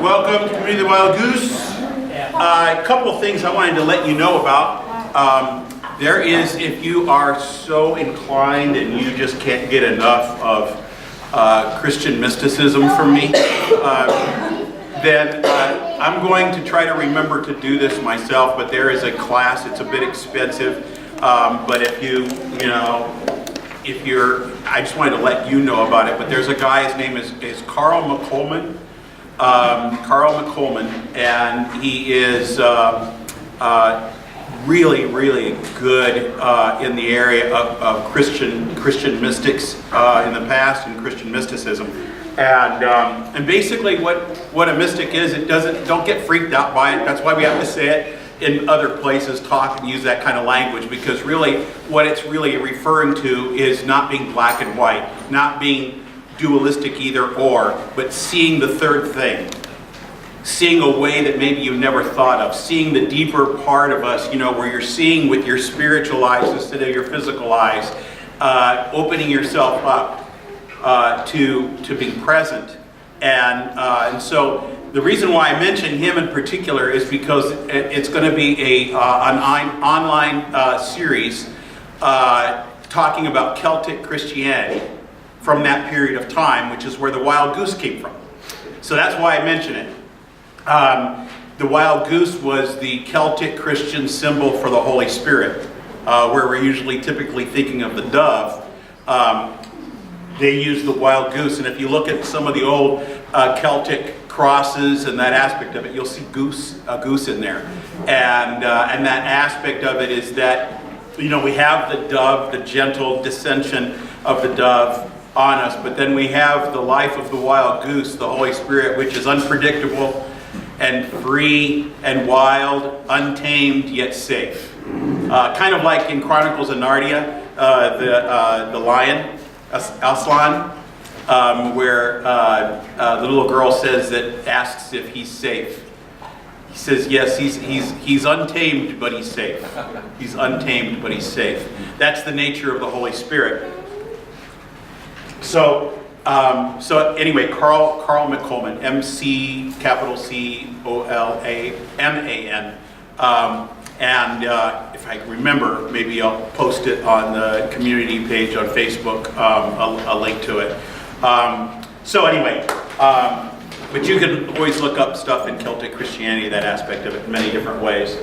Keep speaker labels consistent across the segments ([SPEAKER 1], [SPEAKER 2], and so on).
[SPEAKER 1] Welcome to Community of the Wild Goose. A couple of things I wanted to let you know about. There is, if you are so inclined and you just can't get enough of Christian mysticism from me, then I'm going to try to remember to do this myself, but there is a class. It's a bit expensive, but if I just wanted to let you know about it, but there's a guy, his name is Carl McColman. And he is really, really good in the area of Christian mystics in the past and Christian mysticism. And basically what a mystic is, don't get freaked out by it. That's why we have to say it in other places, talk and use that kind of language, because really what it's really referring to is not being black and white, not being dualistic either or, but seeing the third thing, seeing a way that maybe you never thought of, seeing the deeper part of us, where you're seeing with your spiritual eyes instead of your physical eyes, opening yourself up to being present. And so the reason why I mention him in particular is because it's going to be an online series talking about Celtic Christianity from that period of time, which is where the wild goose came from. So that's why I mention it. The wild goose was the Celtic Christian symbol for the Holy Spirit, where we're usually typically thinking of the dove. They use the wild goose, and if you look at some of the old Celtic crosses and that aspect of it, you'll see a goose in there. And that aspect of it is that, we have the dove, the gentle descension of the dove on us, but then we have the life of the wild goose, the Holy Spirit, which is unpredictable and free and wild, untamed yet safe. Kind of like in Chronicles of Narnia, the lion, Aslan, where the little girl asks if he's safe. He says, yes, he's untamed, but he's safe. He's untamed, but he's safe. That's the nature of the Holy Spirit. So anyway, Carl McColman, McColman. And if I remember, maybe I'll post it on the community page on Facebook, a link to it. So anyway, but you can always look up stuff in Celtic Christianity, that aspect of it, in many different ways.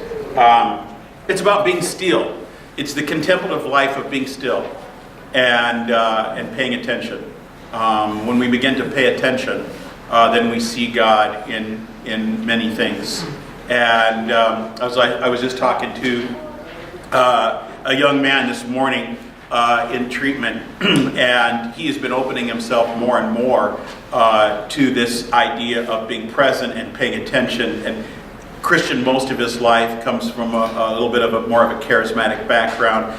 [SPEAKER 1] It's about being still. It's the contemplative life of being still and paying attention. When we begin to pay attention, then we see God in many things. And I was just talking to a young man this morning in treatment, and he has been opening himself more and more to this idea of being present and paying attention. And Christian, most of his life, comes from a little bit of more of a charismatic background.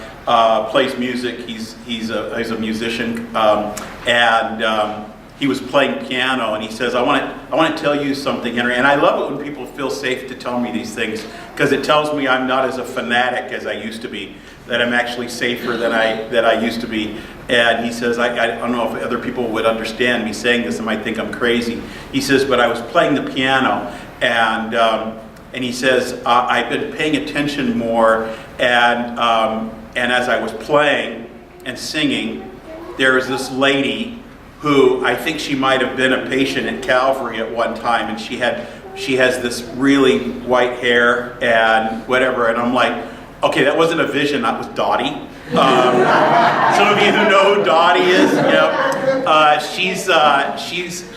[SPEAKER 1] Plays music. He's a musician, and he was playing piano. And he says, "I want to tell you something, Henry." And I love it when people feel safe to tell me these things, because it tells me I'm not as a fanatic as I used to be. That I'm actually safer than I used to be. And he says, I don't know if other people would understand me saying this. They might think I'm crazy. He says, but I was playing the piano, and he says, I've been paying attention more, and as I was playing and singing, there was this lady who I think she might have been a patient at Calvary at one time, and she has this really white hair and whatever, and I'm like, okay, that wasn't a vision, that was Dottie. Some of you who know who Dottie is,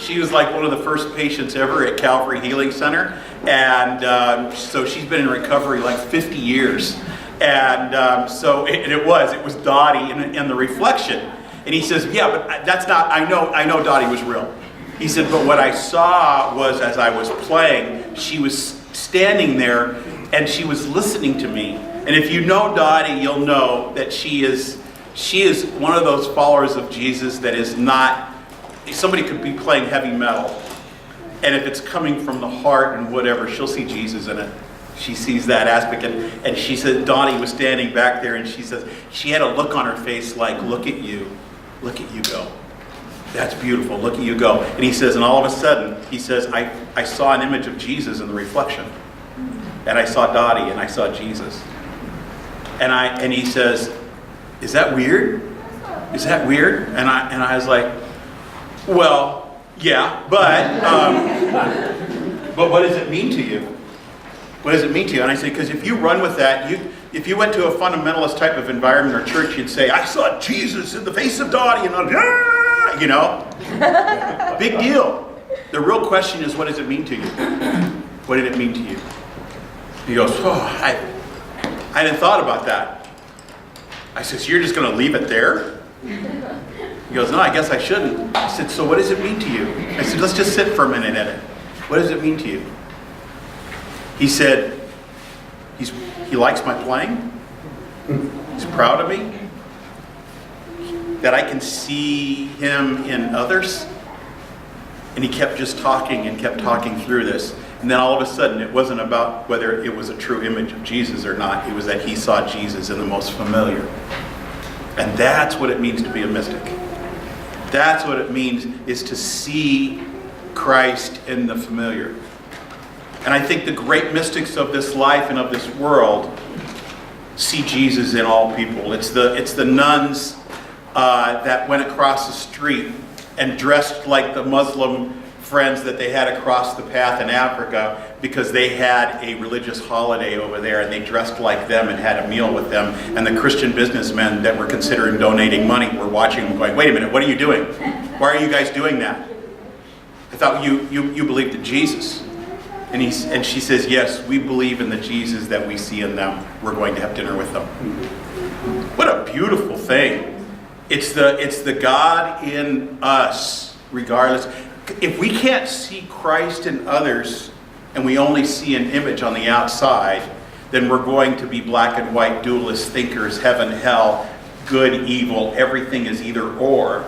[SPEAKER 1] she was like one of the first patients ever at Calvary Healing Center, and so she's been in recovery like 50 years. And so it was Dottie in the reflection. And he says, yeah, but that's not, I know Dottie was real. He said, but what I saw was, as I was playing, she was standing there and she was listening to me. And if you know Dottie, you'll know that she is one of those followers of Jesus that is not, somebody could be playing heavy metal, and if it's coming from the heart and whatever, she'll see Jesus in it. She sees that aspect, and she said Dottie was standing back there, and she says she had a look on her face like, look at you go. That's beautiful. Look at you go. And he says, and all of a sudden, he says, I saw an image of Jesus in the reflection. And I saw Dottie, and I saw Jesus. And he says, is that weird? Is that weird? And I was like, well, yeah, but what does it mean to you? What does it mean to you? And I say, because if you run with that, if you went to a fundamentalist type of environment or church, you'd say, I saw Jesus in the face of Dottie, and you know, big deal. The real question is, what does it mean to you? What did it mean to you? He goes, oh, I hadn't thought about that. I said, so you're just going to leave it there? He goes, no, I guess I shouldn't. I said, so what does it mean to you? I said, let's just sit for a minute in it. What does it mean to you? He said, he likes my playing. He's proud of me. That I can see him in others. And he kept just talking and kept talking through this. And then all of a sudden, it wasn't about whether it was a true image of Jesus or not. It was that he saw Jesus in the most familiar. And that's what it means to be a mystic. That's what it means, is to see Christ in the familiar. And I think the great mystics of this life and of this world see Jesus in all people. It's the nuns that went across the street and dressed like the Muslim friends that they had across the path in Africa, because they had a religious holiday over there and they dressed like them and had a meal with them. And the Christian businessmen that were considering donating money were watching them going, wait a minute, what are you doing? Why are you guys doing that? I thought you believed in Jesus. And she says, yes, we believe in the Jesus that we see in them. We're going to have dinner with them. What a beautiful thing. It's the God in us, regardless. If we can't see Christ in others and we only see an image on the outside, then we're going to be black and white dualist thinkers, heaven, hell, good, evil, everything is either or.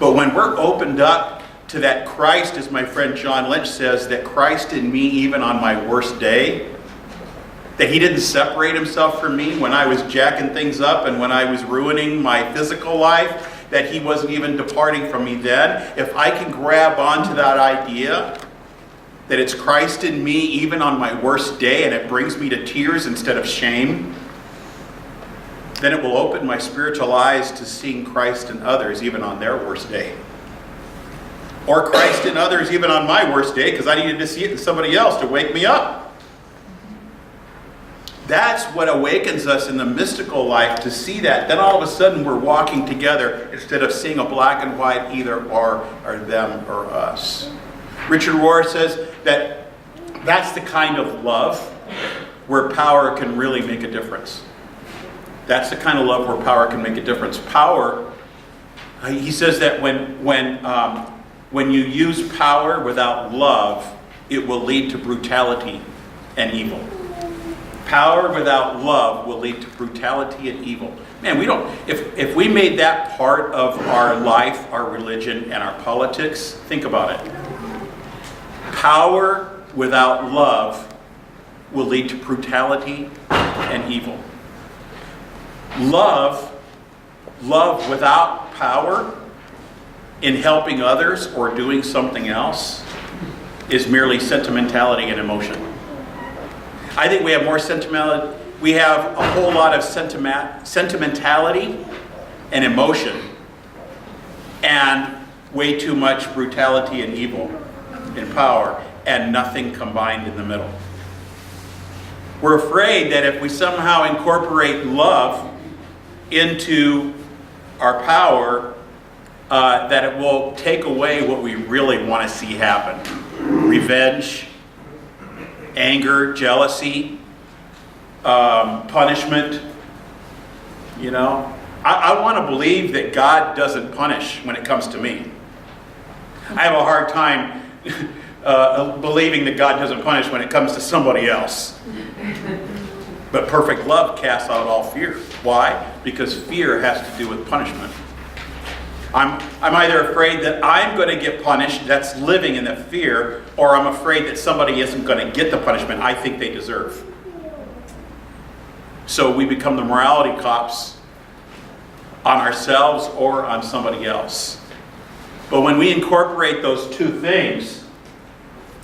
[SPEAKER 1] But when we're opened up to that Christ, as my friend John Lynch says, that Christ in me even on my worst day, that he didn't separate himself from me when I was jacking things up and when I was ruining my physical life, that he wasn't even departing from me then. If I can grab onto that idea that it's Christ in me even on my worst day and it brings me to tears instead of shame, then it will open my spiritual eyes to seeing Christ in others even on their worst day. Or Christ in others even on my worst day, because I needed to see it in somebody else to wake me up. That's what awakens us in the mystical life, to see that. Then all of a sudden we're walking together instead of seeing a black and white either or them or us. Richard Rohr says that that's the kind of love where power can really make a difference. That's the kind of love where power can make a difference. Power, he says that when you use power without love, it will lead to brutality and evil. Power without love will lead to brutality and evil. Man, we don't, if we made that part of our life, our religion, and our politics, think about it. Power without love will lead to brutality and evil. Love without power in helping others or doing something else is merely sentimentality and emotion. I think we have more sentimentality. We have a whole lot of sentimentality and emotion, and way too much brutality and evil in power, and nothing combined in the middle. We're afraid that if we somehow incorporate love into our power, that it will take away what we really want to see happen. Revenge, anger, jealousy, punishment. You know, I want to believe that God doesn't punish when it comes to me. I have a hard time believing that God doesn't punish when it comes to somebody else. But perfect love casts out all fear. Why? Because fear has to do with punishment. I'm either afraid that I'm going to get punished, that's living in the fear, or I'm afraid that somebody isn't going to get the punishment I think they deserve. So we become the morality cops on ourselves or on somebody else. But when we incorporate those two things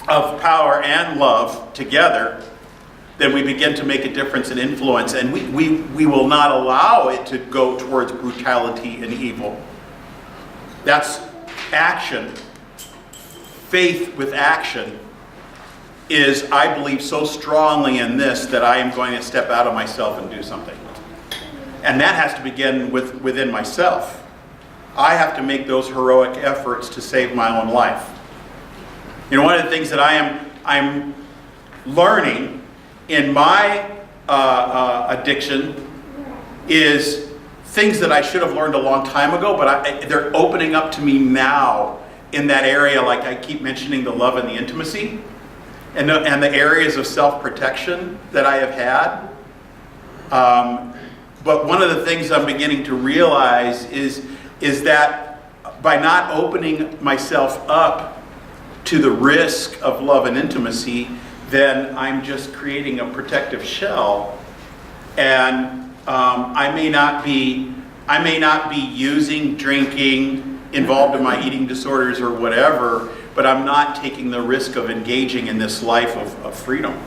[SPEAKER 1] of power and love together, then we begin to make a difference and influence, and we will not allow it to go towards brutality and evil. That's action. Faith with action is, I believe so strongly in this that I am going to step out of myself and do something. And that has to begin within myself. I have to make those heroic efforts to save my own life. You know, one of the things that I'm learning in my addiction is things that I should have learned a long time ago, but they're opening up to me now in that area, like I keep mentioning the love and the intimacy, and the areas of self-protection that I have had. But one of the things I'm beginning to realize is that by not opening myself up to the risk of love and intimacy, then I'm just creating a protective shell, and I may not be using, drinking, involved in my eating disorders or whatever, but I'm not taking the risk of engaging in this life of freedom,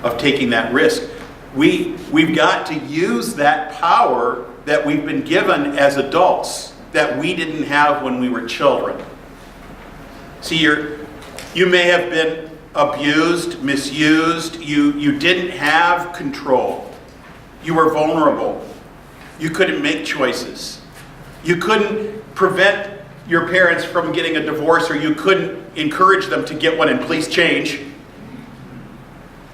[SPEAKER 1] of taking that risk. We've got to use that power that we've been given as adults that we didn't have when we were children. See, you may have been abused, misused, you didn't have control. You were vulnerable. You couldn't make choices. You couldn't prevent your parents from getting a divorce, or you couldn't encourage them to get one and please change.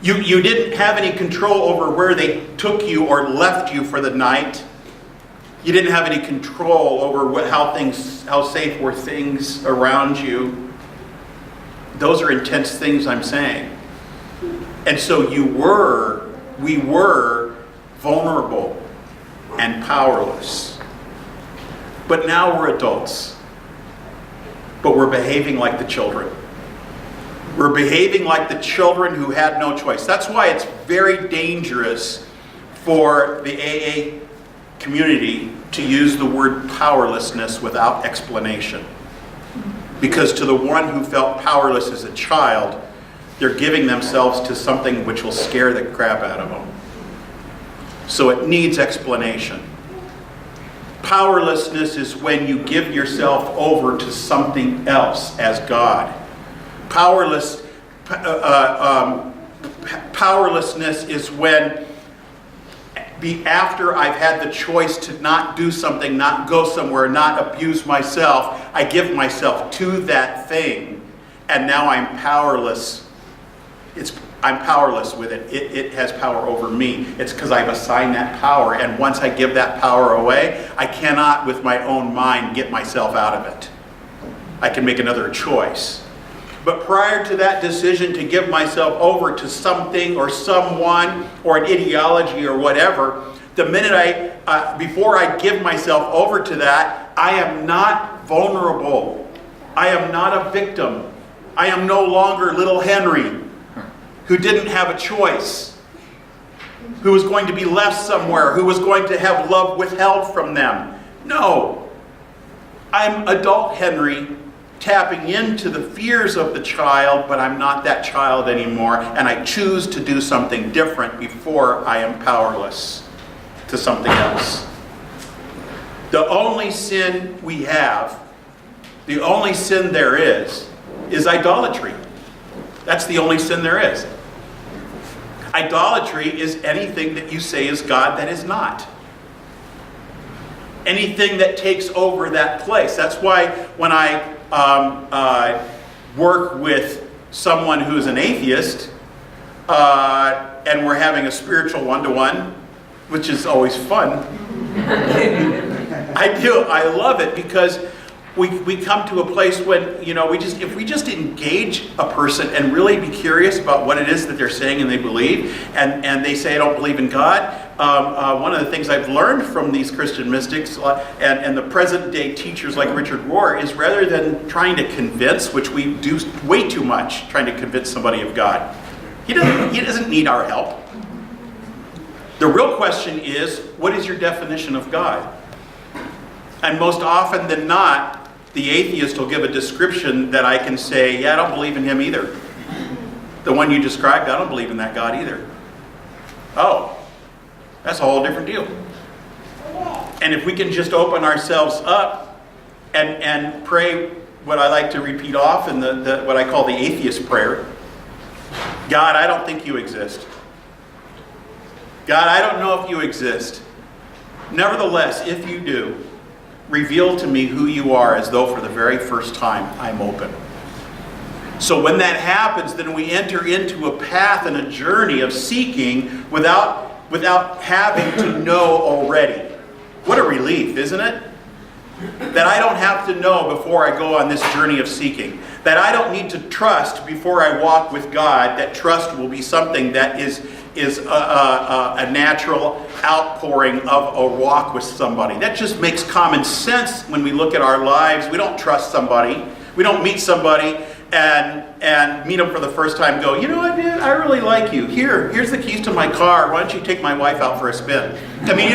[SPEAKER 1] You didn't have any control over where they took you or left you for the night. You didn't have any control over how safe were things around you. Those are intense things I'm saying. And so we were vulnerable and powerless. But now we're adults. But we're behaving like the children. We're behaving like the children who had no choice. That's why it's very dangerous for the AA community to use the word powerlessness without explanation. Because to the one who felt powerless as a child, they're giving themselves to something which will scare the crap out of them. So it needs explanation. Powerlessness is when you give yourself over to something else as God. Powerlessness is when, after I've had the choice to not do something, not go somewhere, not abuse myself, I give myself to that thing, and now I'm powerless. I'm powerless with it. It has power over me. It's because I've assigned that power, and once I give that power away, I cannot with my own mind get myself out of it. I can make another choice. But prior to that decision to give myself over to something or someone or an ideology or whatever, the minute before I give myself over to that, I am not vulnerable. I am not a victim. I am no longer little Henry, who didn't have a choice, who was going to be left somewhere, who was going to have love withheld from them. No. I'm adult Henry, tapping into the fears of the child, but I'm not that child anymore, and I choose to do something different before I am powerless to something else. The only sin we have, the only sin there is idolatry. That's the only sin there is. Idolatry is anything that you say is God that is not. Anything that takes over that place. That's why when I work with someone who's an atheist, and we're having a spiritual one-to-one, which is always fun. I love it, because we come to a place when, if we just engage a person and really be curious about what it is that they're saying and they believe, and they say, I don't believe in God. One of the things I've learned from these Christian mystics and the present day teachers like Richard Rohr is, rather than trying to convince, which we do way too much, trying to convince somebody of God, he doesn't need our help. The real question is, what is your definition of God? And most often than not, the atheist will give a description that I can say, yeah, I don't believe in him either. The one you described, I don't believe in that God either. Oh, that's a whole different deal. And if we can just open ourselves up and pray what I like to repeat often, what I call the atheist prayer. God, I don't think you exist. God, I don't know if you exist. Nevertheless, if you do, reveal to me who you are as though for the very first time I'm open. So when that happens, then we enter into a path and a journey of seeking without having to know already. What a relief, isn't it? That I don't have to know before I go on this journey of seeking. That I don't need to trust before I walk with God. That trust will be something that is a natural outpouring of a walk with somebody. That just makes common sense when we look at our lives. We don't trust somebody. We don't meet somebody and meet them for the first time and go, you know what, man, I really like you. Here's the keys to my car. Why don't you take my wife out for a spin? I mean,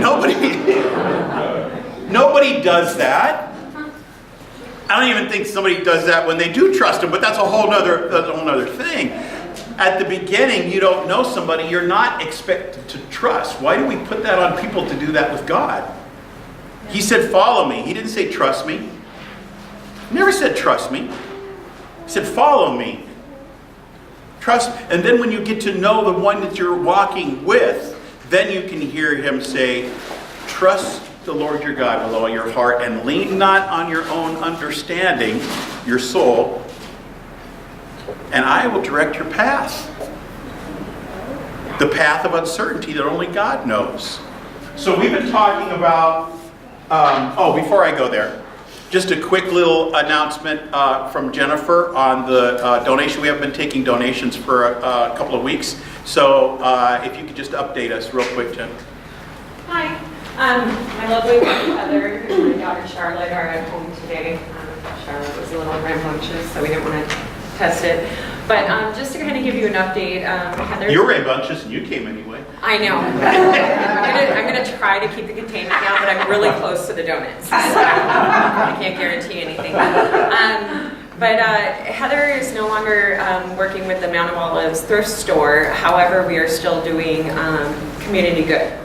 [SPEAKER 1] nobody does that. I don't even think somebody does that when they do trust them, but that's a whole nother thing. At the beginning, you don't know somebody, you're not expected to trust. Why do we put that on people to do that with God? He said, follow me. He didn't say, trust me. He never said, trust me. He said, follow me. Trust. And then when you get to know the one that you're walking with, then you can hear him say, trust the Lord your God with all your heart and lean not on your own understanding, your soul, and I will direct your path. The path of uncertainty that only God knows. So we've been talking about, before I go there, just a quick little announcement from Jennifer on the donation. We have been taking donations for a couple of weeks. So if you could just update us real quick, Jen.
[SPEAKER 2] Hi. My lovely wife Heather and my daughter Charlotte are at home today. Charlotte was a little rambunctious, so we didn't want to test it. But just to kind of give you an update, Heather.
[SPEAKER 1] You're rambunctious and you came anyway.
[SPEAKER 2] I know. I'm gonna try to keep the containment down, but I'm really close to the donuts, so I can't guarantee anything. But Heather is no longer working with the Mount of Olives thrift store. However, we are still doing community good.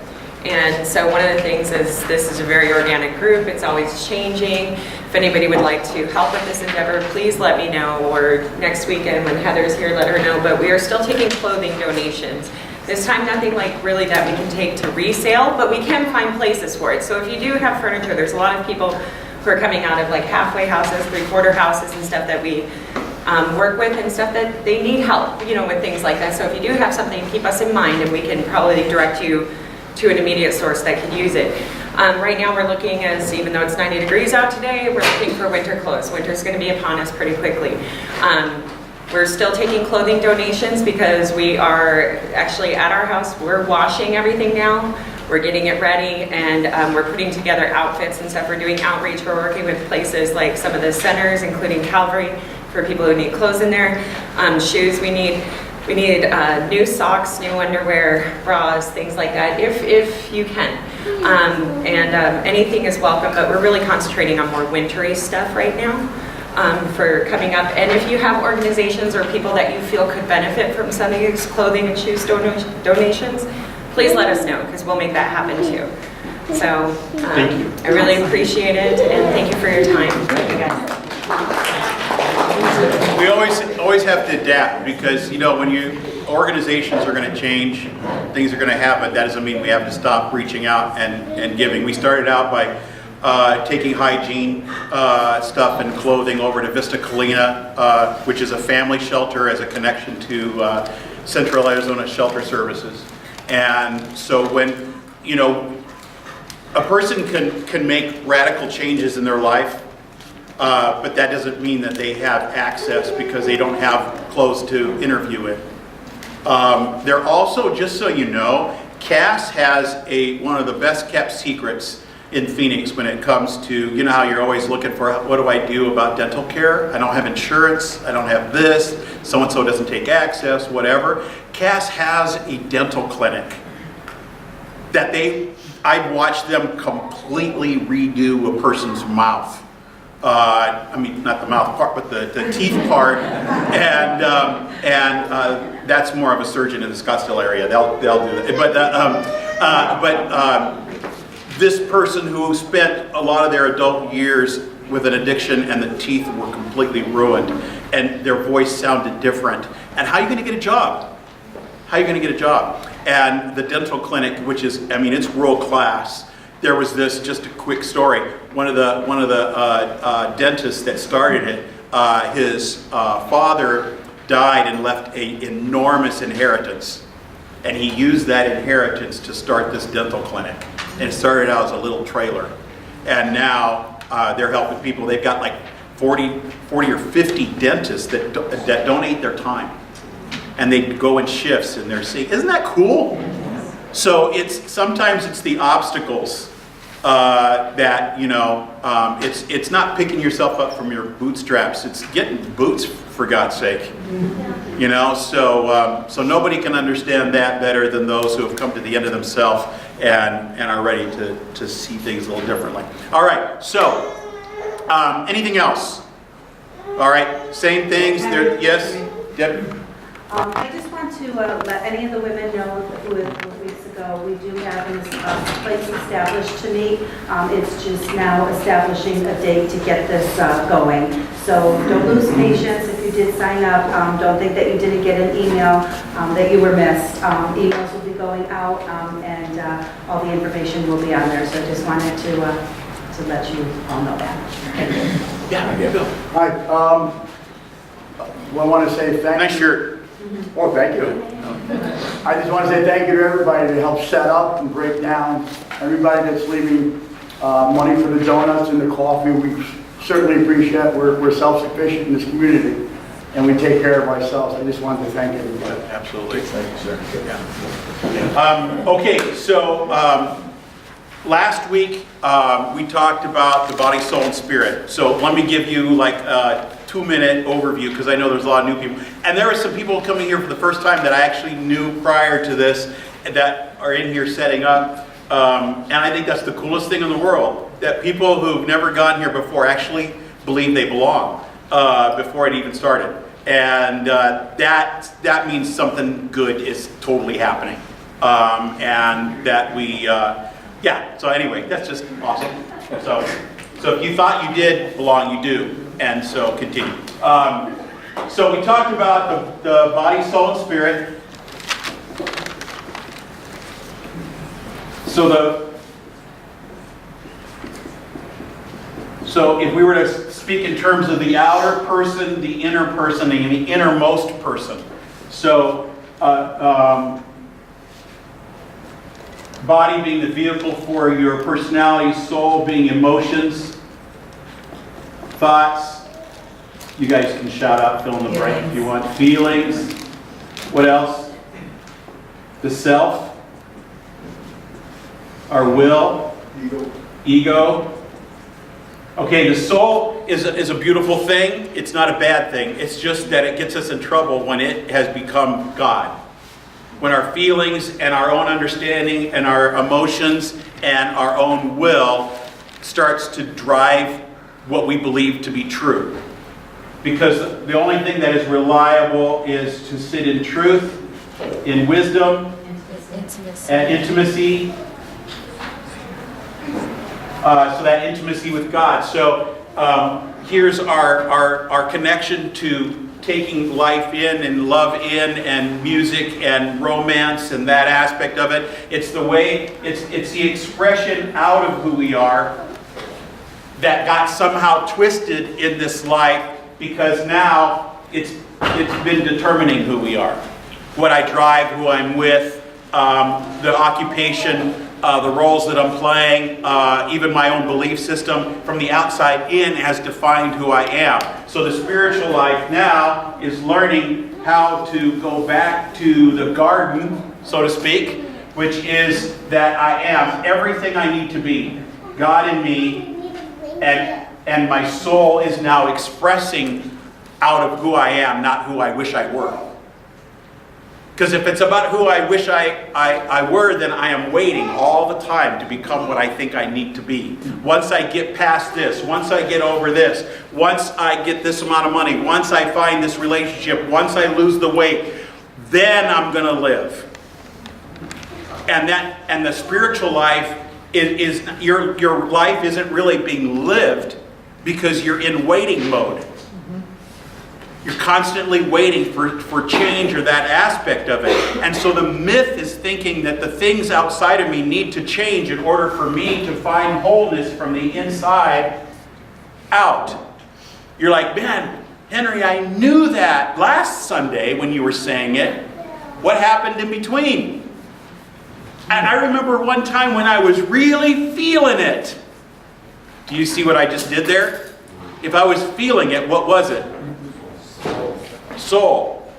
[SPEAKER 2] And so one of the things is this is a very organic group. It's always changing. If anybody would like to help with this endeavor, please let me know. Or next weekend when Heather's here, let her know. But we are still taking clothing donations. This time, nothing like really that we can take to resale, but we can find places for it. So if you do have furniture, there's a lot of people who are coming out of like halfway houses, three-quarter houses and stuff that we work with and stuff that they need help, with things like that. So if you do have something, keep us in mind and we can probably direct you to an immediate source that could use it. Right now we're looking even though it's 90 degrees out today, we're looking for winter clothes. Winter's gonna be upon us pretty quickly. We're still taking clothing donations because we are actually at our house, we're washing everything now. We're getting it ready and we're putting together outfits and stuff. We're doing outreach, we're working with places like some of the centers, including Calvary, for people who need clothes in there. Shoes we need new socks, new underwear, bras, things like that, if you can. Anything is welcome, but we're really concentrating on more wintry stuff right now for coming up. And if you have organizations or people that you feel could benefit from some of these clothing and shoes donations, please let us know, because we'll make that happen too. So
[SPEAKER 1] Thank you.
[SPEAKER 2] I really appreciate it, and thank you for your time. Thank you guys.
[SPEAKER 1] We always have to adapt because, when organizations are going to change, things are going to happen. That doesn't mean we have to stop reaching out and giving. We started out by taking hygiene stuff and clothing over to Vista Colina, which is a family shelter as a connection to Central Arizona Shelter Services. And so when, a person can make radical changes in their life, but that doesn't mean that they have access because they don't have clothes to interview in. They're also, just so you know, Cass has one of the best kept secrets in Phoenix when it comes to, how you're always looking for, what do I do about dental care? I don't have insurance, I don't have this, so-and-so doesn't take access, whatever. Cass has a dental clinic that I've watched them completely redo a person's mouth. I mean, not the mouth part, but the teeth part, and that's more of a surgeon in the Scottsdale area. They'll do that. But this person who spent a lot of their adult years with an addiction and the teeth were completely ruined and their voice sounded different. And how are you going to get a job? How are you going to get a job? And the dental clinic, which is, I mean, it's world class. There was this, just a quick story. One of the dentists that started it, his father died and left an enormous inheritance. And he used that inheritance to start this dental clinic. And it started out as a little trailer. And now they're helping people. They've got like 40 or 50 dentists that donate their time. And they go in shifts and they're seeing, isn't that cool? So sometimes it's the obstacles that, you know, it's not picking yourself up from your bootstraps, it's getting boots, for God's sake. You know, so nobody can understand that better than those who have come to the end of themselves and are ready to see things a little differently. All right, so anything else? All right, same things. There, yes, Debbie?
[SPEAKER 3] I just want to let any of the women know who weeks ago, we do have a place established to meet. It's just now establishing a date to get this going. So don't lose patience if you did sign up. Don't think that you didn't get an email, that you were missed. Emails will be going out and all the information will be on there. So just wanted to let you all know that. Thank you.
[SPEAKER 1] Yeah, Bill.
[SPEAKER 4] Hi. Well, I want to say thank you.
[SPEAKER 1] Nice shirt.
[SPEAKER 4] Oh, thank you. I just want to say thank you to everybody that helped set up and break down. Everybody that's leaving money for the donuts and the coffee, we certainly appreciate it. We're self-sufficient in this community, and we take care of ourselves. I just wanted to thank everybody.
[SPEAKER 1] Absolutely.
[SPEAKER 4] Thank you, sir.
[SPEAKER 1] Yeah. Okay, so last week we talked about the body, soul, and spirit. So let me give you like a 2-minute overview because I know there's a lot of new people. And there are some people coming here for the first time that I actually knew prior to this that are in here setting up. And I think that's the coolest thing in the world, that people who've never gone here before actually believe they belong before it even started. And that means something good is totally happening. And that we, yeah, so anyway, that's just awesome. So if you thought you did belong, you do. And so continue. So we talked about the body, soul, and spirit. So if we were to speak in terms of the outer person, the inner person, and the innermost person. So body being the vehicle for your personality, soul being emotions, thoughts. You guys can shout out, fill in the blank if you want. Feelings. What else? The self. Our will. Ego. Okay, the soul is a beautiful thing. It's not a bad thing. It's just that it gets us in trouble when it has become God. When our feelings and our own understanding and our emotions and our own will starts to drive what we believe to be true. Because the only thing that is reliable is to sit in truth, in wisdom, and intimacy. So that intimacy with God. So here's our connection to taking life in and love in and music and romance and that aspect of it. It's the way, it's the expression out of who we are that got somehow twisted in this life because now it's been determining who we are. What I drive, who I'm with, the occupation, the roles that I'm playing, even my own belief system from the outside in has defined who I am. So the spiritual life now is learning how to go back to the garden, so to speak, which is that I am everything I need to be. God in me, and my soul is now expressing out of who I am, not who I wish I were. Because if it's about who I wish I were, then I am waiting all the time to become what I think I need to be. Once I get past this, once I get over this, once I get this amount of money, once I find this relationship, once I lose the weight, then I'm going to live. And the spiritual life is your life isn't really being lived because you're in waiting mode. You're constantly waiting for change or that aspect of it. And so the myth is thinking that the things outside of me need to change in order for me to find wholeness from the inside out. You're like, man, Henry, I knew that last Sunday when you were saying it. What happened in between? And I remember one time when I was really feeling it. Do you see what I just did there? If I was feeling it, what was it? Soul.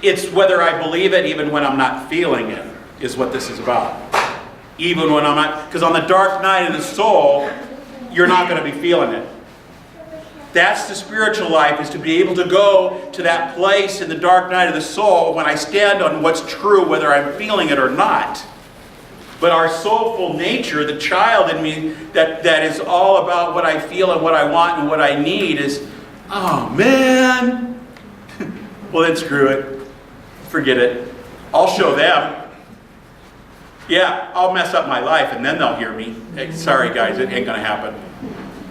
[SPEAKER 1] It's whether I believe it even when I'm not feeling it, is what this is about. Even when I'm not, because on the dark night of the soul, you're not going to be feeling it. That's the spiritual life, is to be able to go to that place in the dark night of the soul when I stand on what's true, whether I'm feeling it or not. But our soulful nature, the child in me that is all about what I feel and what I want and what I need is, oh man, well then screw it. Forget it. I'll show them. Yeah, I'll mess up my life and then they'll hear me. Hey, sorry guys, it ain't going to happen.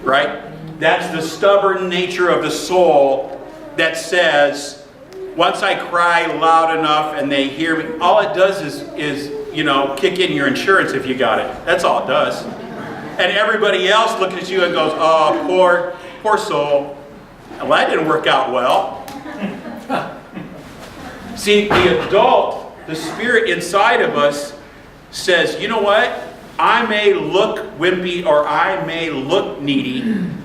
[SPEAKER 1] Right? That's the stubborn nature of the soul that says, once I cry loud enough and they hear me, all it does is kick in your insurance if you got it. That's all it does. And everybody else looks at you and goes, oh, poor soul. Well, that didn't work out well. See, the adult, the spirit inside of us says, you know what? I may look wimpy or I may look needy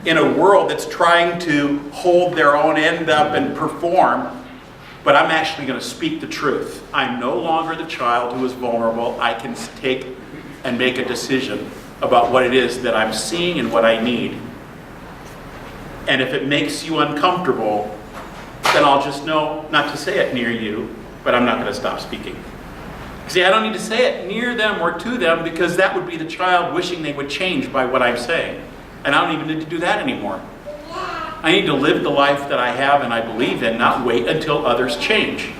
[SPEAKER 1] in a world that's trying to hold their own end up and perform. But I'm actually going to speak the truth. I'm no longer the child who is vulnerable. I can take and make a decision about what it is that I'm seeing and what I need. And if it makes you uncomfortable, then I'll just know not to say it near you, but I'm not going to stop speaking. See, I don't need to say it near them or to them because that would be the child wishing they would change by what I'm saying. And I don't even need to do that anymore. I need to live the life that I have and I believe in, not wait until others change.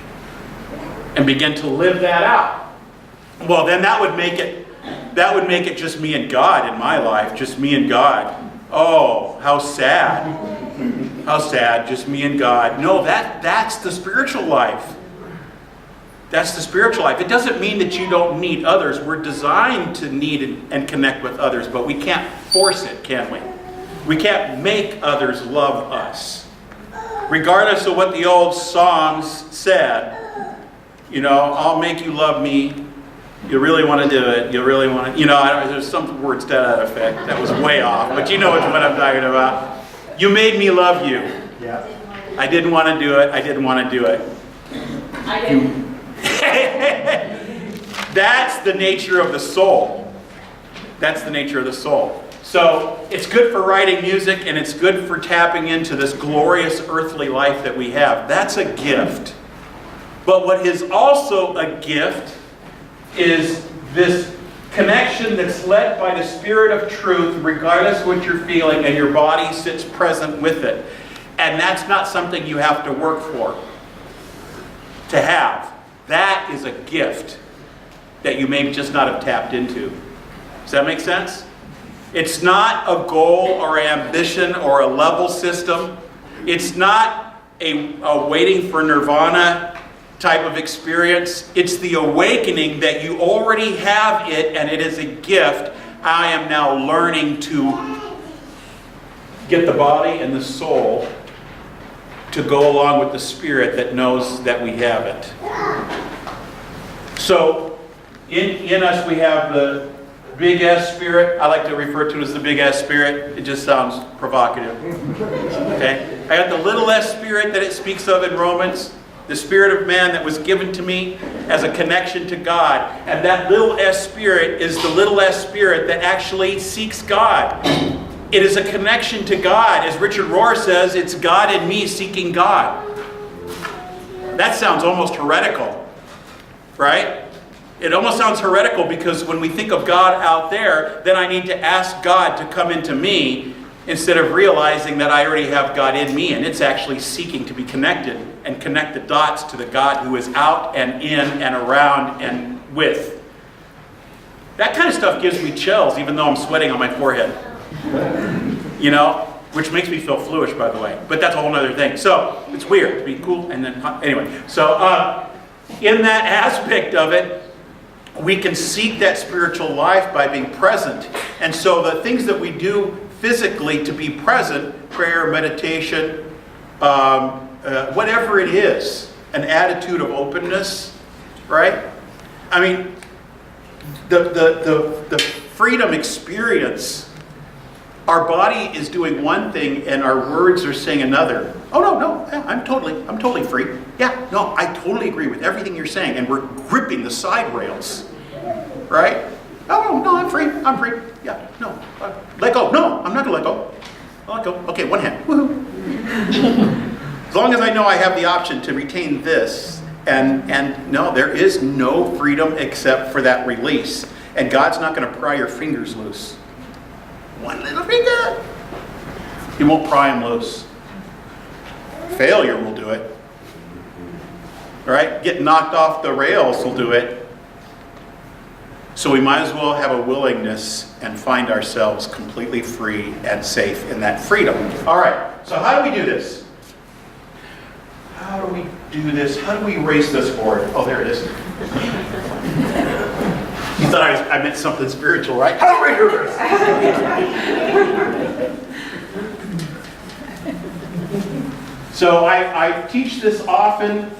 [SPEAKER 1] And begin to live that out. Well, then that would make it just me and God in my life, just me and God. Oh, how sad. How sad, just me and God. No, that's the spiritual life. That's the spiritual life. It doesn't mean that you don't need others. We're designed to need and connect with others, but we can't force it, can we? We can't make others love us. Regardless of what the old songs said, I'll make you love me. You really want to do it. You really want to, there's some words to that effect. That was way off, but you know what I'm talking about. You made me love you.
[SPEAKER 4] Yeah.
[SPEAKER 1] I didn't want to do it. I didn't want to do it.
[SPEAKER 2] I did.
[SPEAKER 1] That's the nature of the soul. That's the nature of the soul. So it's good for writing music and it's good for tapping into this glorious earthly life that we have. That's a gift. But what is also a gift is this connection that's led by the Spirit of truth, regardless of what you're feeling, and your body sits present with it. And that's not something you have to work for to have. That is a gift that you may just not have tapped into. Does that make sense? It's not a goal or ambition or a level system. It's not a waiting for nirvana type of experience. It's the awakening that you already have it and it is a gift. I am now learning to get the body and the soul to go along with the spirit that knows that we have it. So in us we have the big S spirit. I like to refer to it as the big S spirit. It just sounds provocative. Okay? I got the little S spirit that it speaks of in Romans. The spirit of man that was given to me as a connection to God. And that little S spirit is the little S spirit that actually seeks God. It is a connection to God. As Richard Rohr says, it's God in me seeking God. That sounds almost heretical. right? It almost sounds heretical because when we think of God out there, then I need to ask God to come into me instead of realizing that I already have God in me, and it's actually seeking to be connected and connect the dots to the God who is out and in and around and with. That kind of stuff gives me chills, even though I'm sweating on my forehead. You know? Which makes me feel fluish, by the way. But that's a whole other thing. So, it's weird to be cool and then hot. Anyway, so in that aspect of it, we can seek that spiritual life by being present. And so the things that we do physically to be present, prayer, meditation, whatever it is, an attitude of openness, right? I mean, the freedom experience, our body is doing one thing and our words are saying another. Oh no, yeah, I'm totally free. Yeah, no, I totally agree with everything you're saying, and we're gripping the side rails, right? Oh no, I'm free. Yeah, no, let go. No, I'm not gonna let go. I'll let go. Okay, one hand. Woohoo! As long as I know I have the option to retain this, and no, there is no freedom except for that release, and God's not going to pry your fingers loose. One little finger. He won't pry them loose. Failure will do it. Right? Getting knocked off the rails will do it. So we might as well have a willingness and find ourselves completely free and safe in that freedom. All right. So how do we do this? How do we do this? How do we erase this forward? Oh, there it is. You thought I meant something spiritual, right? How do we do this? So I teach this often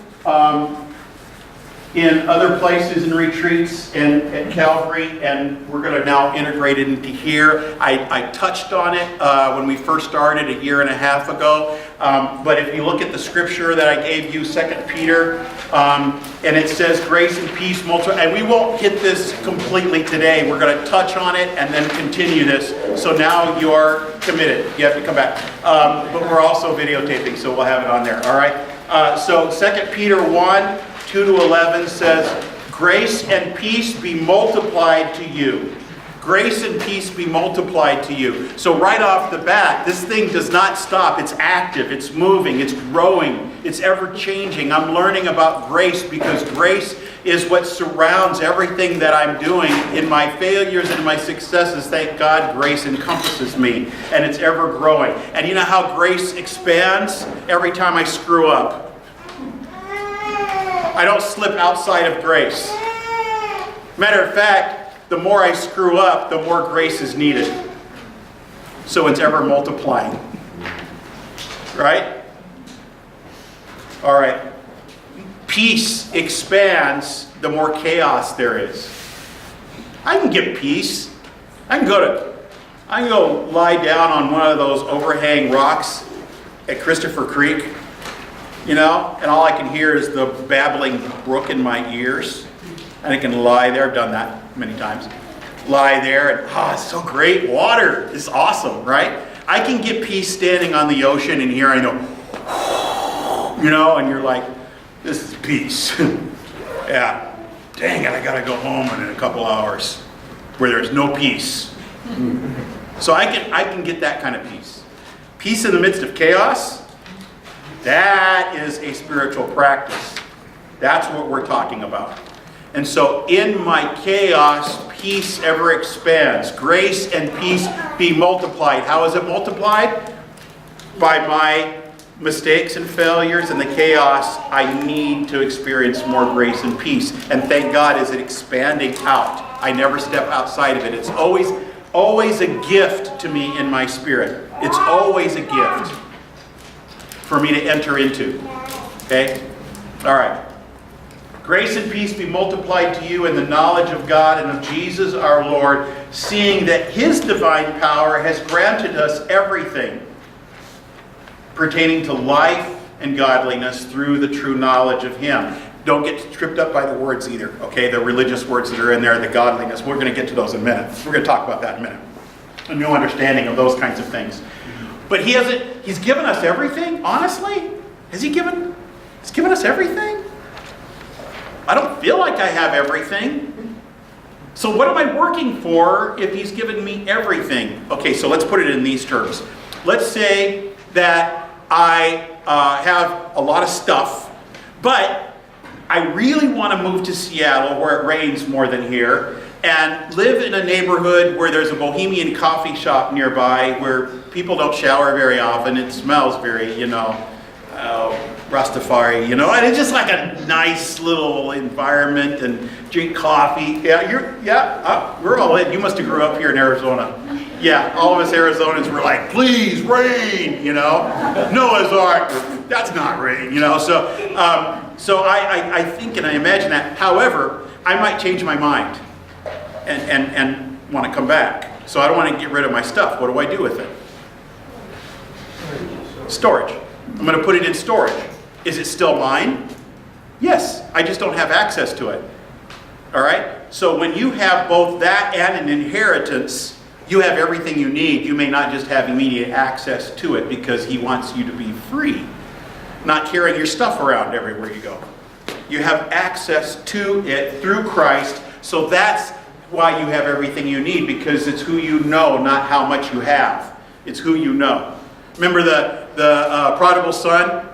[SPEAKER 1] in other places and retreats and at Calvary, and we're going to now integrate it into here. I touched on it when we first started a year and a half ago, but if you look at the scripture that I gave you, 2 Peter, and it says grace and peace multiply, and we won't hit this completely today. We're going to touch on it and then continue this. So now you're committed. You have to come back. But we're also videotaping, so we'll have it on there. All right. So 2 Peter 1, 2 to 11 says, grace and peace be multiplied to you. Grace and peace be multiplied to you. So right off the bat, this thing does not stop. It's active, it's moving, it's growing, it's ever changing. I'm learning about grace because grace is what surrounds everything that I'm doing. In my failures and my successes, thank God, grace encompasses me, and it's ever growing. And you know how grace expands? Every time I screw up. I don't slip outside of grace. Matter of fact, the more I screw up, the more grace is needed. So it's ever multiplying. Right? All right. Peace expands the more chaos there is. I can get peace. I can go lie down on one of those overhang rocks at Christopher Creek, you know, and all I can hear is the babbling brook in my ears. And I can lie there. I've done that many times. Lie there and, it's so great. Water is awesome, right? I can get peace standing on the ocean and here I know, you know, and you're like, this is peace. Yeah. Dang it, I got to go home in a couple hours where there's no peace. So I can get that kind of peace. Peace in the midst of chaos, that is a spiritual practice. That's what we're talking about. And so in my chaos, peace ever expands. Grace and peace be multiplied. How is it multiplied? By my mistakes and failures and the chaos, I need to experience more grace and peace. And thank God, is it expanding out. I never step outside of it. It's always a gift to me in my spirit. It's always a gift for me to enter into. Okay? All right. Grace and peace be multiplied to you in the knowledge of God and of Jesus our Lord, seeing that His divine power has granted us everything pertaining to life and godliness through the true knowledge of Him. Don't get tripped up by the words either, okay? The religious words that are in there, the godliness. We're going to get to those in a minute. We're going to talk about that in a minute. A new understanding of those kinds of things. But He's given us everything, honestly? He's given us everything? I don't feel like I have everything. So what am I working for if he's given me everything? Okay, so let's put it in these terms. Let's say that I have a lot of stuff, but I really want to move to Seattle where it rains more than here and live in a neighborhood where there's a bohemian coffee shop nearby where people don't shower very often. It smells very, Rastafari, and it's just like a nice little environment and drink coffee. We're all in. You must have grew up here in Arizona. Yeah, all of us Arizonans were like, please, rain, Noah's Ark, that's not rain, So I think and I imagine that. However, I might change my mind and want to come back. So I don't want to get rid of my stuff. What do I do with it? Storage. I'm going to put it in storage. Is it still mine? Yes, I just don't have access to it. All right? So when you have both that and an inheritance, you have everything you need. You may not just have immediate access to it because he wants you to be free, not carrying your stuff around everywhere you go. You have access to it through Christ, so that's why you have everything you need, because it's who you know, not how much you have. It's who you know. Remember the prodigal son?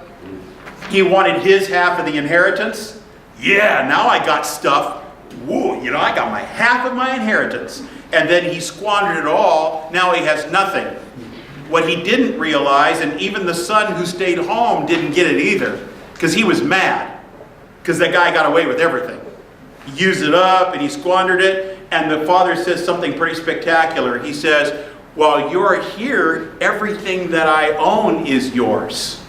[SPEAKER 1] He wanted his half of the inheritance. Yeah, now I got stuff. Whoa, I got my half of my inheritance. And then he squandered it all. Now he has nothing. What he didn't realize, and even the son who stayed home didn't get it either, because he was mad, because that guy got away with everything. He used it up and he squandered it. And the father says something pretty spectacular. He says, while you're here, everything that I own is yours.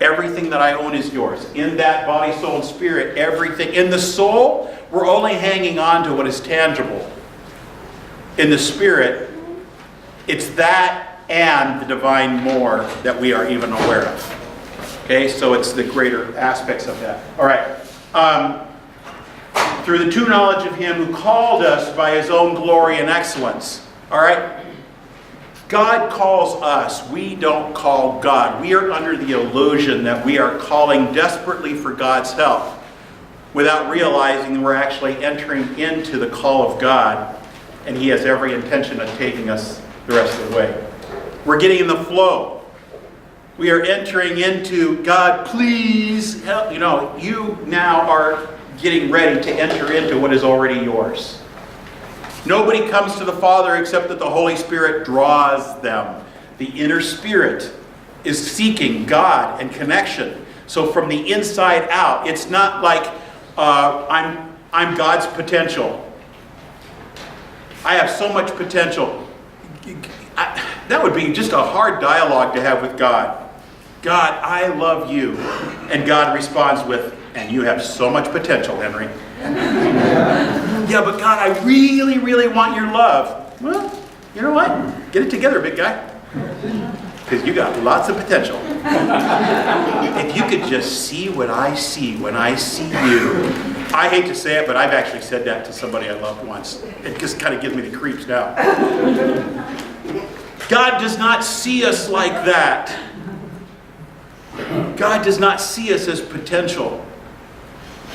[SPEAKER 1] Everything that I own is yours. In that body, soul, and spirit, everything. In the soul, we're only hanging on to what is tangible. In the spirit, it's that and the divine more that we are even aware of. Okay, so it's the greater aspects of that. All right. Through the true knowledge of him who called us by his own glory and excellence. All right? God calls us. We don't call God. We are under the illusion that we are calling desperately for God's help without realizing we're actually entering into the call of God, and he has every intention of taking us the rest of the way. We're getting in the flow. We are entering into, God, please help. You now are getting ready to enter into what is already yours. Nobody comes to the Father except that the Holy Spirit draws them. The inner spirit is seeking God and connection. So from the inside out, it's not like I'm God's potential. I have so much potential. That would be just a hard dialogue to have with God. God, I love you. And God responds with, and you have so much potential, Henry. Yeah, but God, I really, really want your love. Well, you know what? Get it together, big guy. Because you got lots of potential. If you could just see what I see when I see you. I hate to say it, but I've actually said that to somebody I loved once. It just kind of gives me the creeps now. God does not see us like that. God does not see us as potential.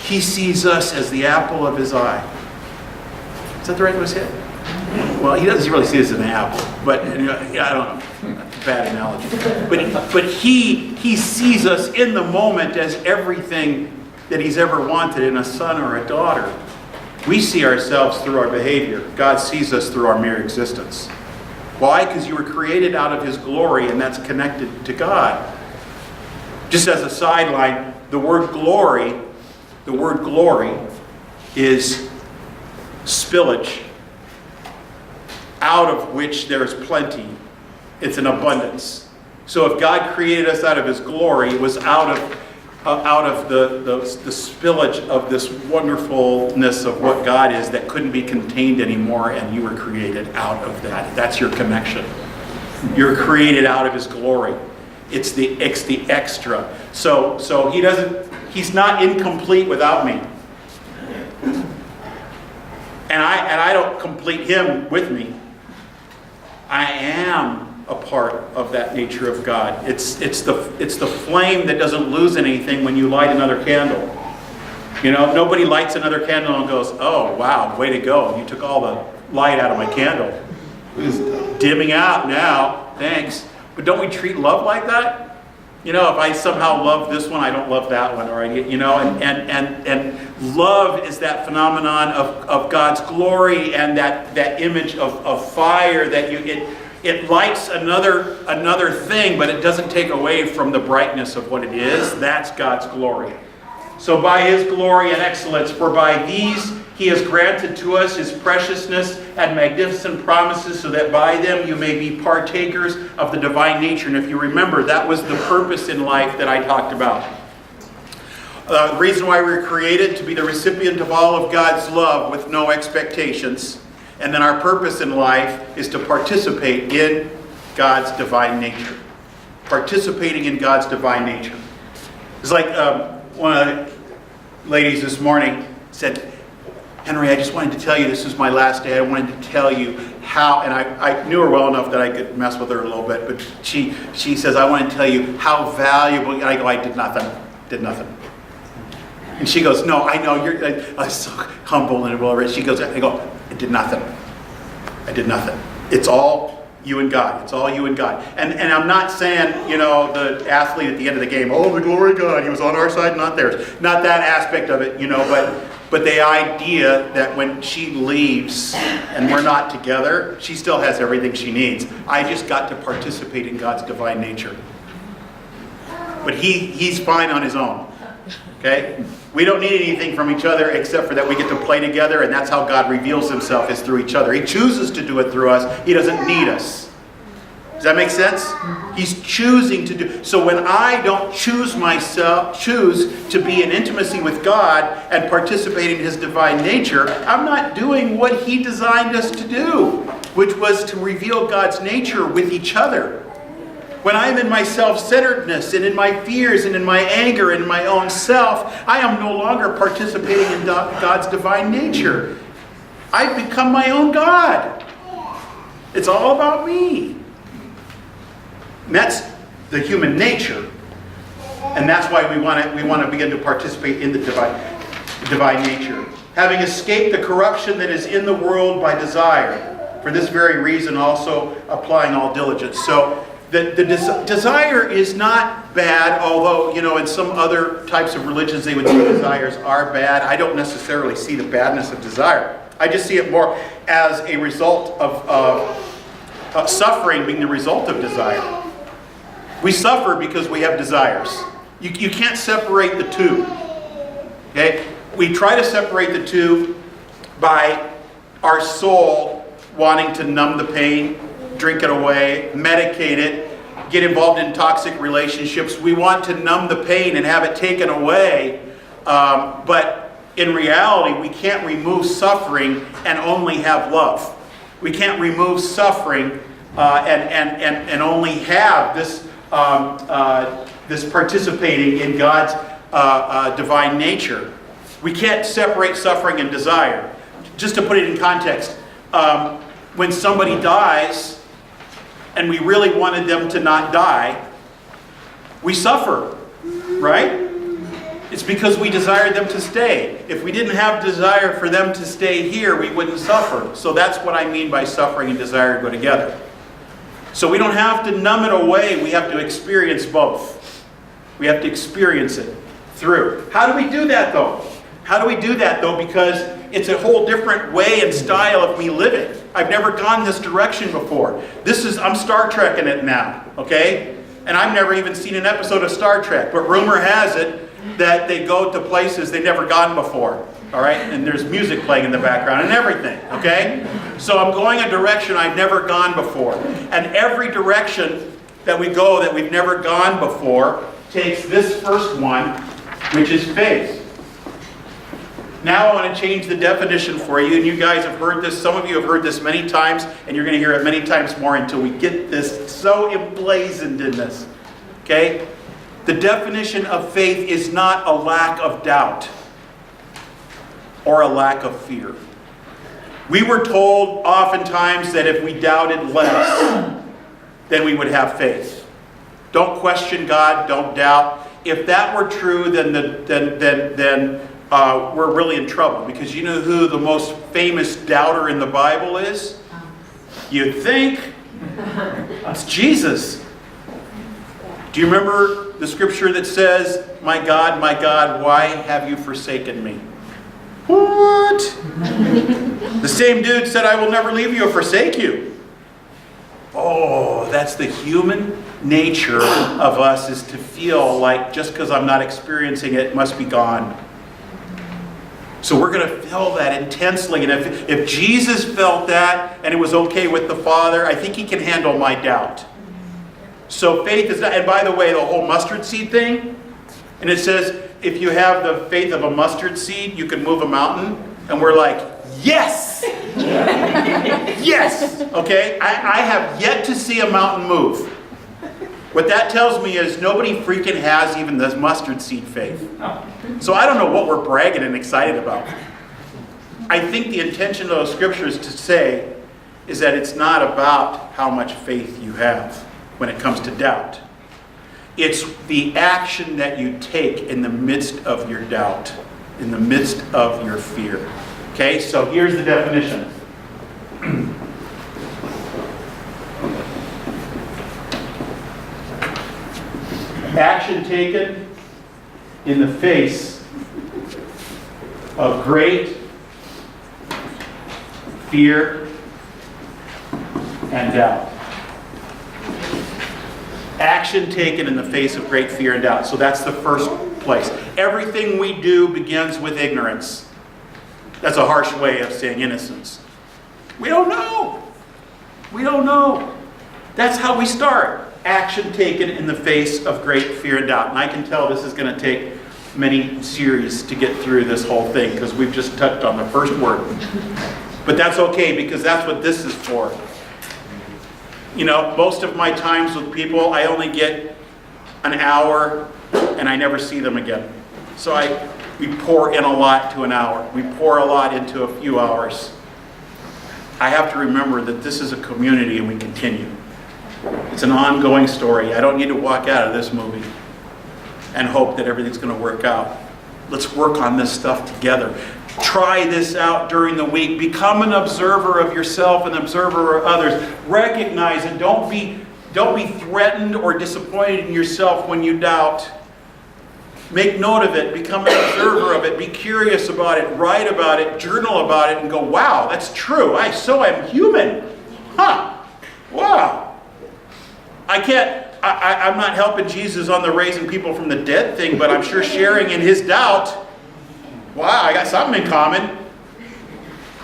[SPEAKER 1] He sees us as the apple of his eye. Is that the right way to say it? Well, he doesn't really see us as an apple, but I don't know. Bad analogy. But he sees us in the moment as everything that he's ever wanted in a son or a daughter. We see ourselves through our behavior. God sees us through our mere existence. Why? Because you were created out of his glory, and that's connected to God. Just as a sideline, the word glory is spillage, out of which there is plenty. It's an abundance. So if God created us out of his glory, it was out of the spillage of this wonderfulness of what God is that couldn't be contained anymore, and you were created out of that. That's your connection. You're created out of his glory. It's the extra. So he's not incomplete without me. And I don't complete him with me. I am a part of that nature of God. It's the flame that doesn't lose anything when you light another candle. You know, nobody lights another candle and goes, oh, wow, way to go. You took all the light out of my candle. It's dimming out now, thanks. But don't we treat love like that? You know, if I somehow love this one, I don't love that one, or and love is that phenomenon of God's glory and that image of fire that it lights another thing, but it doesn't take away from the brightness of what it is. That's God's glory. So by His glory and excellence, for by these He has granted to us His preciousness and magnificent promises, so that by them you may be partakers of the divine nature. And if you remember, that was the purpose in life that I talked about. The reason why we were created, to be the recipient of all of God's love with no expectations. And then our purpose in life is to participate in God's divine nature. Participating in God's divine nature. It's like one of the ladies this morning said, Henry, I just wanted to tell you, this is my last day. I wanted to tell you how, and I knew her well enough that I could mess with her a little bit, but she says, I want to tell you how valuable, and I go, I did nothing. And she goes, no, I know, you're so humble and whatever. She goes, I go, I did nothing. It's all you and God. It's all you and God. And I'm not saying, you know, the athlete at the end of the game, oh, the glory of God, he was on our side, not theirs. Not that aspect of it, you know, but the idea that when she leaves and we're not together, she still has everything she needs. I just got to participate in God's divine nature. But he's fine on his own. Okay? We don't need anything from each other except for that we get to play together, and that's how God reveals Himself, is through each other. He chooses to do it through us. He doesn't need us. Does that make sense? He's choosing to do. So when I don't choose to be in intimacy with God and participate in His divine nature, I'm not doing what He designed us to do, which was to reveal God's nature with each other. When I'm in my self-centeredness and in my fears and in my anger and in my own self, I am no longer participating in God's divine nature. I've become my own God. It's all about me. And that's the human nature. And that's why we want to begin to participate in the divine nature. Having escaped the corruption that is in the world by desire. For this very reason also applying all diligence. So the desire is not bad, although, you know, in some other types of religions they would say desires are bad. I don't necessarily see the badness of desire. I just see it more as a result of suffering being the result of desire. We suffer because we have desires. You can't separate the two. Okay? We try to separate the two by our soul wanting to numb the pain, drink it away, medicate it, get involved in toxic relationships. We want to numb the pain and have it taken away. But in reality, we can't remove suffering and only have love. We can't remove suffering and only have this participating in God's divine nature. We can't separate suffering and desire. Just to put it in context, when somebody dies and we really wanted them to not die, we suffer, right? It's because we desired them to stay. If we didn't have desire for them to stay here, we wouldn't suffer. So that's what I mean by suffering and desire go together. So we don't have to numb it away. We have to experience both. We have to experience it through. How do we do that, though? Because it's a whole different way and style of me living. I've never gone this direction before. I'm Star Trekking it now, okay? And I've never even seen an episode of Star Trek. But rumor has it that they go to places they've never gone before. All right? And there's music playing in the background and everything, okay? So I'm going a direction I've never gone before. And every direction that we go that we've never gone before takes this first one, which is faith. Now I want to change the definition for you, and you guys have heard this. Some of you have heard this many times, and you're going to hear it many times more until we get this so emblazoned in this. Okay? The definition of faith is not a lack of doubt or a lack of fear. We were told oftentimes that if we doubted less, then we would have faith. Don't question God, don't doubt. If that were true, then we're really in trouble. Because you know who the most famous doubter in the Bible is? You'd think it's Jesus. Do you remember the scripture that says, my God, why have you forsaken me? What? The same dude said, I will never leave you or forsake you. Oh, that's the human nature of us, is to feel like just because I'm not experiencing it, it must be gone. So we're going to feel that intensely. And if Jesus felt that and it was okay with the Father, I think he can handle my doubt. So faith is not, and by the way, the whole mustard seed thing, and it says, if you have the faith of a mustard seed, you can move a mountain. And we're like, yes! Yes! Okay? I have yet to see a mountain move. What that tells me is nobody freaking has even this mustard seed faith. So I don't know what we're bragging and excited about. I think the intention of those scriptures to say is that it's not about how much faith you have when it comes to doubt. It's the action that you take in the midst of your doubt, in the midst of your fear. Okay, so here's the definition. Action taken in the face of great fear and doubt. Action taken in the face of great fear and doubt. So that's the first place. Everything we do begins with ignorance. That's a harsh way of saying innocence. We don't know. We don't know. That's how we start. Action taken in the face of great fear and doubt. And I can tell this is going to take many series to get through this whole thing, because we've just touched on the first word. But that's okay, because that's what this is for. You know, most of my times with people, I only get an hour and I never see them again. So we pour in a lot to an hour. We pour a lot into a few hours. I have to remember that this is a community and we continue. It's an ongoing story. I don't need to walk out of this movie and hope that everything's going to work out. Let's work on this stuff together. Try this out during the week. Become an observer of yourself, an observer of others. Recognize it. Don't be threatened or disappointed in yourself when you doubt. Make note of it. Become an observer of it. Be curious about it. Write about it. Journal about it and go, wow, that's true. I'm human. Huh. Wow. I'm not helping Jesus on the raising people from the dead thing, but I'm sure sharing in his doubt. Wow, I got something in common.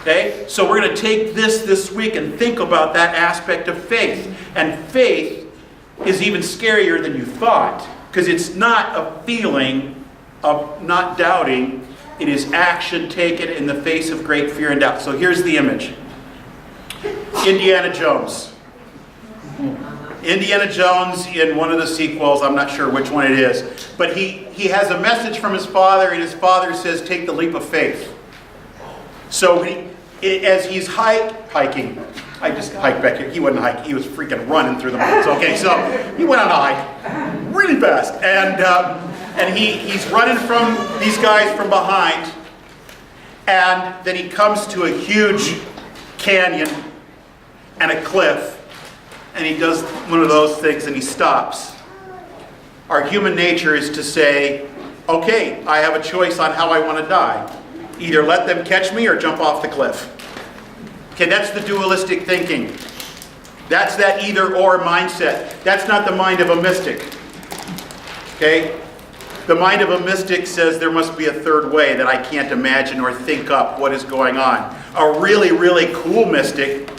[SPEAKER 1] Okay? So we're going to take this week and think about that aspect of faith. And faith is even scarier than you thought, because it's not a feeling of not doubting. It is action taken in the face of great fear and doubt. So here's the image. Indiana Jones. Indiana Jones in one of the sequels, I'm not sure which one it is, but he has a message from his father, and his father says, take the leap of faith. So as he's hiking, I just hiked back here. He wasn't hiking, he was freaking running through the mountains. Okay, so he went on a hike really fast, and he's running from these guys from behind, and then he comes to a huge canyon and a cliff. And he does one of those things and he stops. Our human nature is to say, okay, I have a choice on how I want to die. Either let them catch me or jump off the cliff. Okay, that's the dualistic thinking. That's that either or mindset. That's not the mind of a mystic. Okay? The mind of a mystic says there must be a third way that I can't imagine or think up what is going on. A really, really cool mystic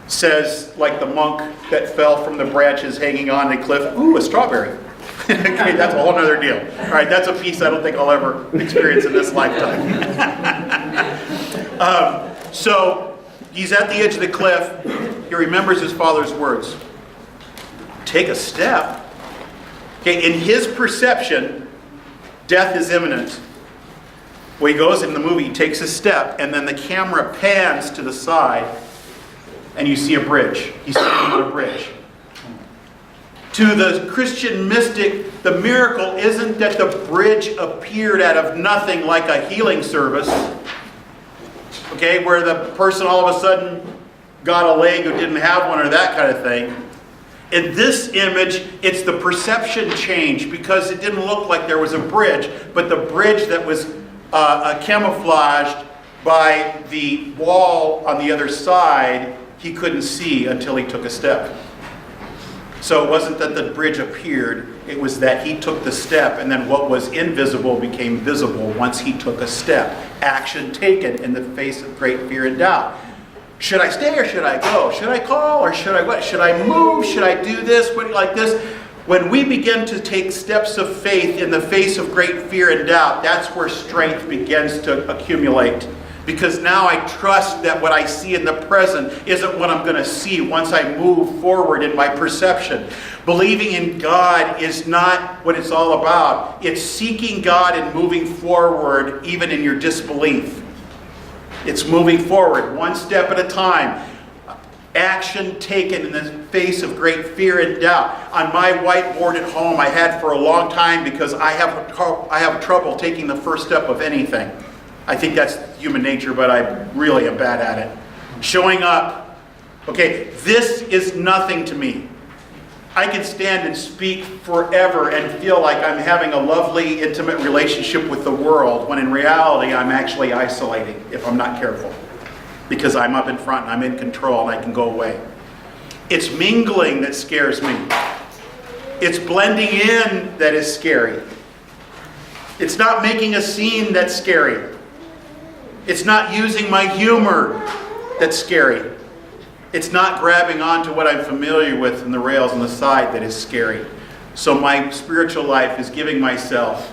[SPEAKER 1] says, like the monk that fell from the branches hanging on the cliff, ooh, a strawberry. Okay, that's a whole other deal. All right, that's a piece I don't think I'll ever experience in this lifetime. So he's at the edge of the cliff. He remembers his father's words. Take a step. Okay, in his perception, death is imminent. Well, he goes in the movie, he takes a step, and then the camera pans to the side, and you see a bridge. He's standing on a bridge. To the Christian mystic, the miracle isn't that the bridge appeared out of nothing like a healing service, okay, where the person all of a sudden got a leg who didn't have one or that kind of thing. In this image, it's the perception change because it didn't look like there was a bridge, but the bridge that was camouflaged by the wall on the other side, he couldn't see until he took a step. So it wasn't that the bridge appeared, it was that he took the step, and then what was invisible became visible once he took a step. Action taken in the face of great fear and doubt. Should I stay or should I go? Should I call or should I what? Should I move? Should I do this? What, like this? When we begin to take steps of faith in the face of great fear and doubt, that's where strength begins to accumulate. Because now I trust that what I see in the present isn't what I'm going to see once I move forward in my perception. Believing in God is not what it's all about. It's seeking God and moving forward even in your disbelief. It's moving forward one step at a time. Action taken in the face of great fear and doubt. On my whiteboard at home, I had for a long time because I have trouble taking the first step of anything. I think that's human nature, but I really am bad at it. Showing up. Okay, this is nothing to me. I can stand and speak forever and feel like I'm having a lovely, intimate relationship with the world, when in reality I'm actually isolating if I'm not careful. Because I'm up in front and I'm in control and I can go away. It's mingling that scares me. It's blending in that is scary. It's not making a scene that's scary. It's not using my humor that's scary. It's not grabbing onto what I'm familiar with in the rails on the side that is scary. So my spiritual life is giving myself.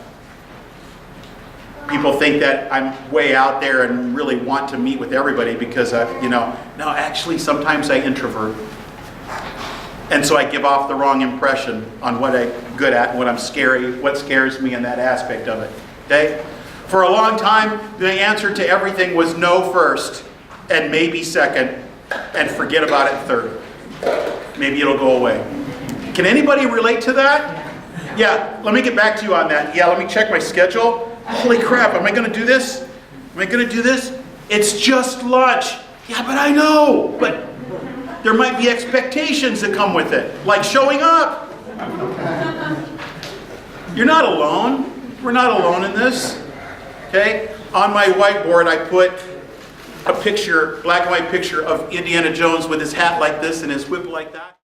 [SPEAKER 1] People think that I'm way out there and really want to meet with everybody because, no, actually sometimes I introvert. And so I give off the wrong impression on what I'm good at, what scares me in that aspect of it. Okay? For a long time, the answer to everything was no first, and maybe second, and forget about it third. Maybe it'll go away. Can anybody relate to that? Yeah, let me get back to you on that. Yeah, let me check my schedule. Holy crap, am I going to do this? Am I going to do this? It's just lunch. Yeah, but I know. But there might be expectations that come with it, like showing up. You're not alone. We're not alone in this. Okay? On my whiteboard, I put a picture, black and white picture of Indiana Jones with his hat like this and his whip like that.